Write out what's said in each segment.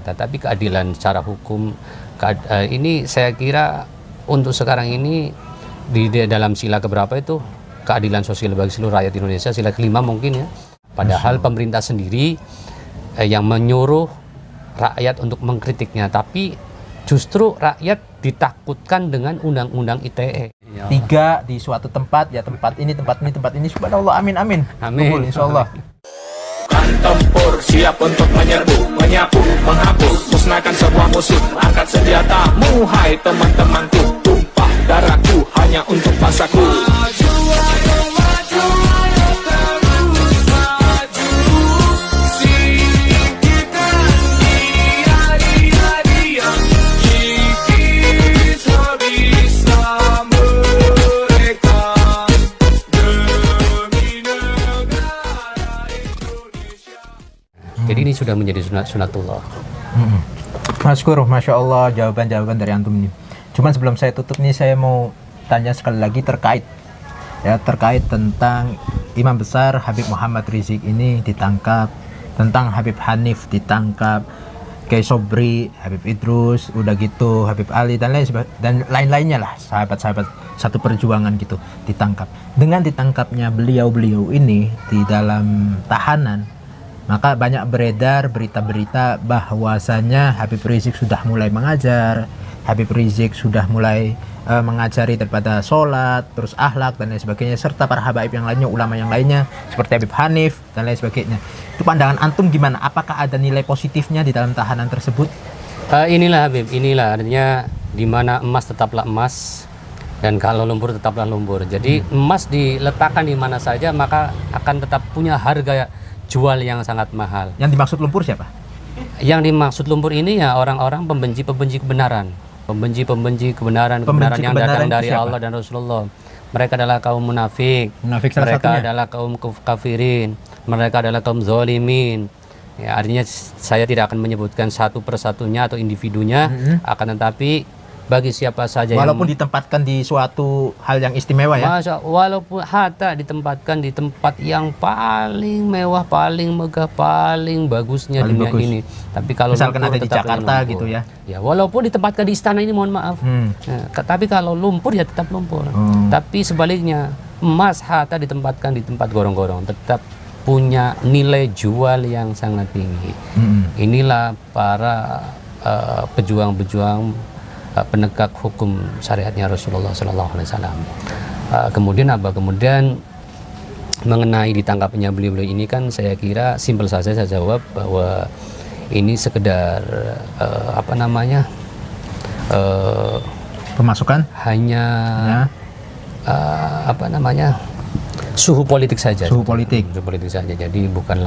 Tetapi keadilan secara hukum ini saya kira untuk sekarang ini di dalam sila keberapa itu keadilan sosial bagi seluruh rakyat Indonesia, sila kelima mungkin ya. Padahal pemerintah sendiri yang menyuruh rakyat untuk mengkritiknya, tapi justru rakyat ditakutkan dengan undang-undang ITE. 3 di suatu tempat, ya tempat ini, subhanallah, amin amin. Amin. Insyaallah. Tempur siap untuk menyerbu, menyapu, menghapus, musnahkan semua musuh. Angkat senjatamu, hai teman-temanku. Tumpah darahku hanya untuk bangsaku. Jadi ini sudah menjadi sunatullah. Mas Guru, Masya Allah jawaban-jawaban dari antum ini. Cuman sebelum saya tutup nih, saya mau tanya sekali lagi terkait tentang Imam Besar Habib Muhammad Rizik ini ditangkap, tentang Habib Hanif ditangkap, Kiai Sobri, Habib Idrus, udah gitu Habib Ali dan lain-lainnya lah, sahabat-sahabat satu perjuangan gitu ditangkap. Dengan ditangkapnya beliau-beliau ini di dalam tahanan, maka banyak beredar berita-berita bahwasanya Habib Rizik sudah mulai mengajar, Habib Rizik sudah mulai mengajari daripada sholat, terus akhlak dan lain sebagainya, serta para habaib yang lainnya, ulama yang lainnya seperti Habib Hanif dan lain sebagainya. Itu pandangan antum gimana? Apakah ada nilai positifnya di dalam tahanan tersebut? Inilah Habib, inilah artinya di mana emas tetaplah emas dan kalau lumpur tetaplah lumpur. Jadi emas diletakkan di mana saja maka akan tetap punya harga jual yang sangat mahal. Yang dimaksud lumpur siapa? Yang dimaksud lumpur ini ya orang-orang pembenci kebenaran. Pembenci kebenaran yang datang dari siapa? Allah dan Rasulullah. Mereka adalah kaum munafik. Mereka adalah kaum kafirin. Mereka adalah kaum zalimin. Ya, artinya saya tidak akan menyebutkan satu persatunya atau individunya, akan tetapi bagi siapa saja walaupun ditempatkan di suatu hal yang istimewa ya. Walaupun hatta ditempatkan di tempat yang paling mewah, paling megah, paling bagusnya paling dunia ini. Tapi kalau misalkan ada di Jakarta gitu ya. Ya, walaupun ditempatkan di istana ini mohon maaf. Tapi kalau lumpur ya tetap lumpur. Tapi sebaliknya, emas hatta ditempatkan di tempat gorong-gorong tetap punya nilai jual yang sangat tinggi. Inilah para pejuang-pejuang penegak hukum syariatnya Rasulullah Sallallahu Alaihi Wasallam. Kemudian apa? Kemudian mengenai ditangkapnya beliau-beliau ini kan saya kira simpel saja saya jawab bahwa ini sekedar pemasukan hanya suhu politik saja. Suhu politik saja. Jadi bukan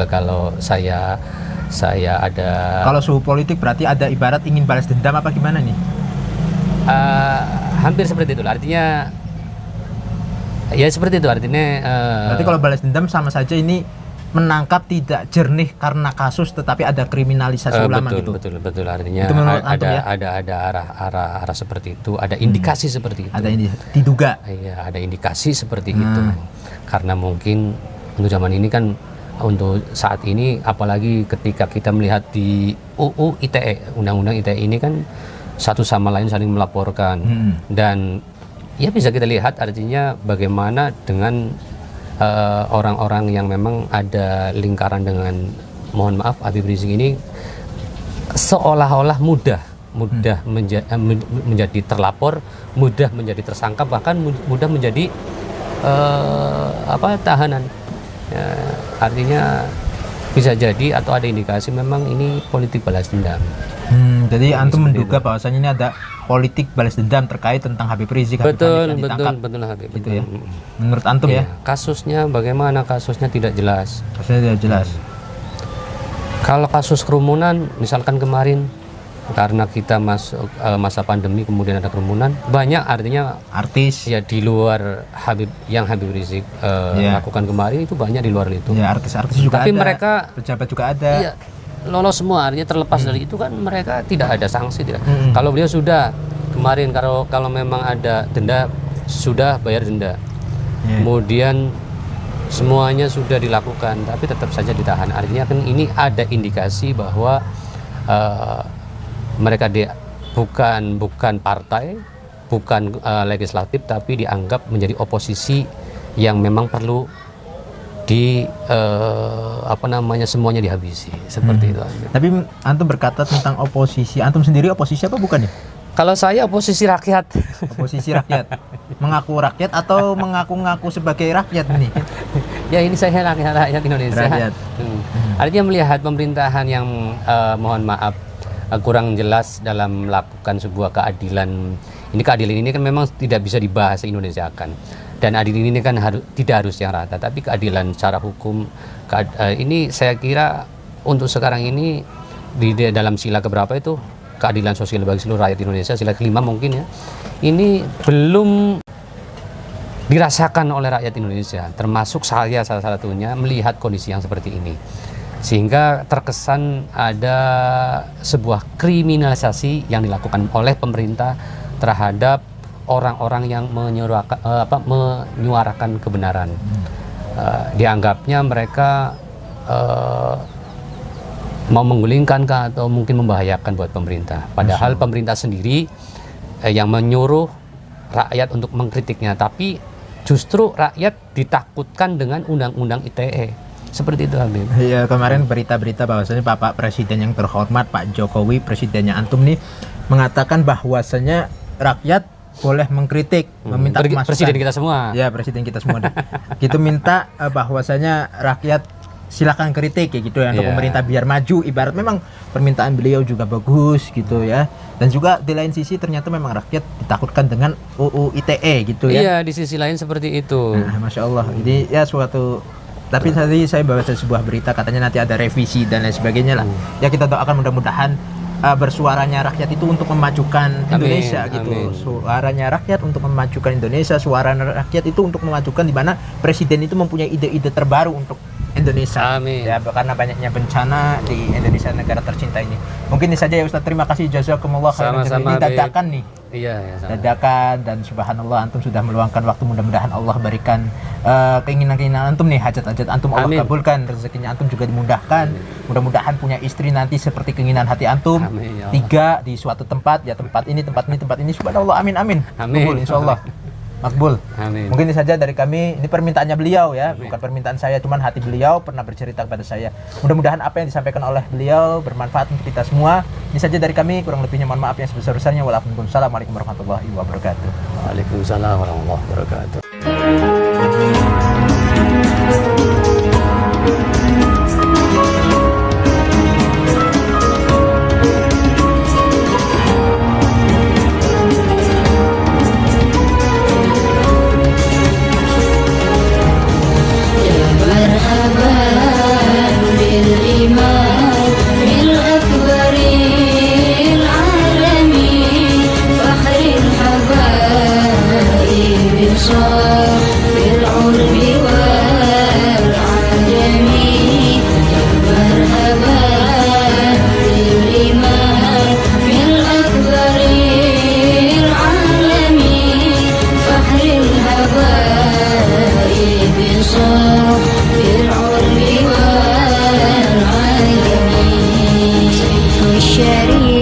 kalau saya ada. Kalau suhu politik berarti ada ibarat ingin balas dendam apa gimana nih? Hampir seperti itu. Artinya ya seperti itu artinya. Berarti kalau balas dendam sama saja ini menangkap tidak jernih karena kasus tetapi ada kriminalisasi ulama gitu. Betul artinya itu ada arah seperti itu, ada indikasi seperti itu. Ada diduga. Iya, ada indikasi seperti itu. Karena mungkin untuk zaman ini kan untuk saat ini apalagi ketika kita melihat di UU ITE, Undang-Undang ITE ini kan satu sama lain saling melaporkan dan ya bisa kita lihat artinya bagaimana dengan orang-orang yang memang ada lingkaran dengan mohon maaf Habib Rizik ini seolah-olah mudah menjadi terlapor, mudah menjadi tersangka, bahkan mudah menjadi tahanan. Ya, artinya bisa jadi atau ada indikasi memang ini politik balas dendam. Jadi antum menduga bahwasanya ini ada politik balas dendam terkait tentang Habib Rizik. Betul Habib. Gitu ya. Menurut antum ya? Kasusnya bagaimana? Kasusnya tidak jelas. Kalau kasus kerumunan misalkan kemarin karena kita masuk masa pandemi kemudian ada kerumunan banyak, artinya artis ya di luar Habib Rizik lakukan kemarin itu banyak di luar itu. Ya, artis-artis juga tapi ada. Mereka pejabat juga ada. Iya, lolos semua, artinya terlepas dari itu kan mereka tidak ada sanksi tidak. Kalau beliau sudah kemarin kalau memang ada denda sudah bayar denda. Kemudian semuanya sudah dilakukan tapi tetap saja ditahan. Artinya kan ini ada indikasi bahwa mereka bukan partai, bukan legislatif, tapi dianggap menjadi oposisi yang memang perlu semuanya dihabisi seperti itu. Tapi antum berkata tentang oposisi, antum sendiri oposisi apa bukan ya? Kalau saya oposisi rakyat. Oposisi rakyat, mengaku rakyat atau mengaku-ngaku sebagai rakyat ini? Ya ini saya rakyat Indonesia. Rakyat. Artinya melihat pemerintahan yang mohon maaf kurang jelas dalam melakukan sebuah keadilan. Ini keadilan ini kan memang tidak bisa dibahas Indonesia kan. Dan adil ini kan tidak harus yang rata, tapi keadilan secara hukum ini saya kira untuk sekarang ini di dalam sila keberapa itu keadilan sosial bagi seluruh rakyat Indonesia, sila kelima mungkin ya, ini belum dirasakan oleh rakyat Indonesia, termasuk saya salah satunya melihat kondisi yang seperti ini, sehingga terkesan ada sebuah kriminalisasi yang dilakukan oleh pemerintah terhadap orang-orang yang menyuarakan kebenaran. Dianggapnya mereka mau menggulingkan atau mungkin membahayakan buat pemerintah. Padahal pemerintah sendiri yang menyuruh rakyat untuk mengkritiknya, tapi justru rakyat ditakutkan dengan undang-undang ITE. Seperti itu, Habib. Iya, kemarin berita-berita bahwasanya Bapak Presiden yang terhormat Pak Jokowi, presidennya antum nih, mengatakan bahwasanya rakyat boleh mengkritik, meminta masukan. Presiden kita semua. Ya, presiden kita semua. Gitu minta bahwasanya rakyat silakan kritik ya gitu ya untuk pemerintah biar maju. Ibarat memang permintaan beliau juga bagus gitu ya. Dan juga di lain sisi ternyata memang rakyat ditakutkan dengan UU ITE gitu ya. Iya, di sisi lain seperti itu. Nah, Masya Allah. Ini ya suatu. Tapi tadi saya baca sebuah berita katanya nanti ada revisi dan lain sebagainya lah. Ya kita doakan mudah-mudahan bersuaranya rakyat itu untuk memajukan Indonesia gitu. Suaranya rakyat untuk memajukan Indonesia, suara rakyat itu untuk memajukan di mana presiden itu mempunyai ide-ide terbaru untuk Indonesia. Amin. Ya, karena banyaknya bencana di Indonesia, negara tercinta ini. Mungkin ini saja ya Ustaz. Terima kasih, jazakumullah khairan. Ini dadakan nih. Iya, dadakan, dan subhanallah antum sudah meluangkan waktu. Mudah-mudahan Allah berikan keinginan-keinginan antum nih, hajat-hajat antum Allah kabulkan, rezekinya antum juga dimudahkan. Mudah-mudahan punya istri nanti seperti keinginan hati antum. Amin, ya 3 di suatu tempat, ya tempat ini subhanallah, amin amin. Makbul insyaallah. Makbul. Amin. Mungkin ini saja dari kami. Ini permintaannya beliau ya, bukan permintaan saya, cuman hati beliau pernah bercerita kepada saya. Mudah-mudahan apa yang disampaikan oleh beliau bermanfaat untuk kita semua. Ini saja dari kami, kurang lebihnya mohon maaf yang sebesar-besarnya. Waalaikumsalam warahmatullahi wabarakatuh. Waalaikumsalam warahmatullahi wabarakatuh. الشريف